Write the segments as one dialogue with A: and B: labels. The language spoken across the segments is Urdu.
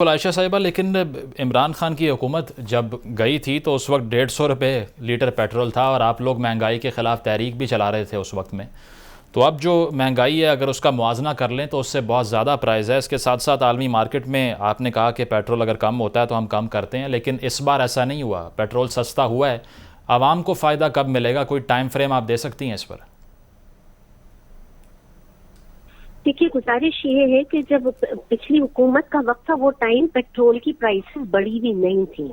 A: عائشہ صاحبہ، لیکن عمران خان کی حکومت جب گئی تھی تو اس وقت 150 روپے لیٹر پیٹرول تھا، اور آپ لوگ مہنگائی کے خلاف تحریک بھی چلا رہے تھے اس وقت میں. تو اب جو مہنگائی ہے اگر اس کا موازنہ کر لیں تو اس سے بہت زیادہ پرائز ہے. اس کے ساتھ ساتھ عالمی مارکیٹ میں آپ نے کہا کہ پیٹرول اگر کم ہوتا ہے تو ہم کم کرتے ہیں، لیکن اس بار ایسا نہیں ہوا. پیٹرول سستا ہوا ہے. عوام کو فائدہ کب ملے گا؟ کوئی ٹائم فریم آپ دے سکتی ہیں اس پر؟
B: دیکھیے، گزارش یہ ہے کہ جب پچھلی حکومت کا وقت تھا وہ ٹائم پیٹرول کی پرائسز بڑی بھی نہیں تھی.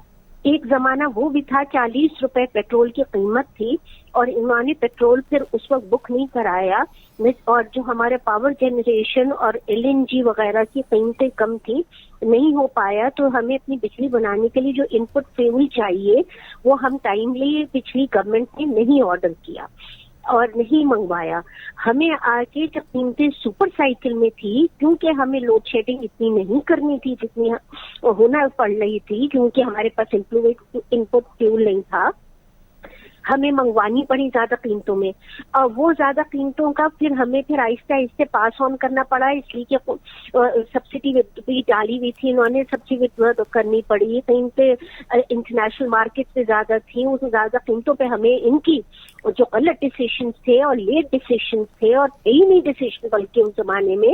B: ایک زمانہ وہ بھی تھا 40 روپے پیٹرول کی قیمت تھی، اور انہوں نے پیٹرول پھر اس وقت بک نہیں کرایا. اور جو ہمارے پاور جنریشن اور LNG وغیرہ کی قیمتیں کم تھی، نہیں ہو پایا. تو ہمیں اپنی بجلی بنانے کے لیے جو ان پٹ فیول چاہیے وہ ہم ٹائملی پچھلی گورنمنٹ نے نہیں آرڈر کیا اور نہیں منگوایا. ہمیں آگے جب قیمتیں سپر سائیکل میں تھی، کیونکہ ہمیں لوڈ شیڈنگ اتنی نہیں کرنی تھی جتنی ہونا پڑ رہی تھی، کیونکہ ہمارے پاس ان پٹ فیول نہیں تھا، ہمیں منگوانی پڑی زیادہ قیمتوں میں. اور وہ زیادہ قیمتوں کا پھر ہمیں آہستہ آہستہ پاس آن کرنا پڑا، اس لیے کہ سبسڈی بھی ڈالی ہوئی تھی انہوں نے، سبسڈی کرنی پڑی. قیمتیں انٹرنیشنل مارکیٹ سے زیادہ تھیں، اس زیادہ قیمتوں پہ ہمیں ان کی جو غلط ڈیسیشنز تھے اور لیٹ ڈیسیشنز تھے اور نہیں ڈیسیشن بلکہ اس زمانے میں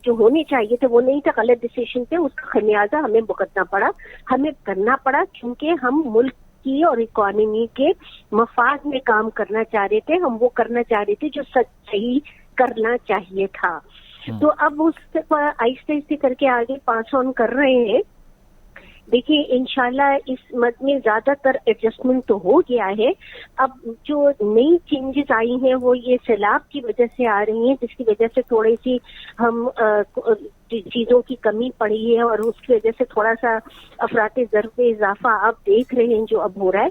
B: جو ہونے چاہیے تھے وہ نہیں تھے، غلط ڈیسیشن تھے، اس کا خمیازہ ہمیں بھگتنا پڑا. ہمیں کرنا پڑا کیونکہ ہم ملک کی اور اکانومی کے مفاد میں کام کرنا چاہ رہے تھے. ہم وہ کرنا چاہ رہے تھے جو صحیح کرنا چاہیے تھا. تو اب اس آہستہ آہستہ کر کے آگے پاس آن کر رہے ہیں. دیکھیے، انشاءاللہ اس مد میں زیادہ تر ایڈجسٹمنٹ تو ہو گیا ہے. اب جو نئی چینجز آئی ہیں وہ یہ سیلاب کی وجہ سے آ رہی ہیں، جس کی وجہ سے تھوڑی سی ہم چیزوں کی کمی پڑی ہے، اور اس کی وجہ سے تھوڑا سا افراط زر میں اضافہ آپ دیکھ رہے ہیں جو اب ہو رہا ہے.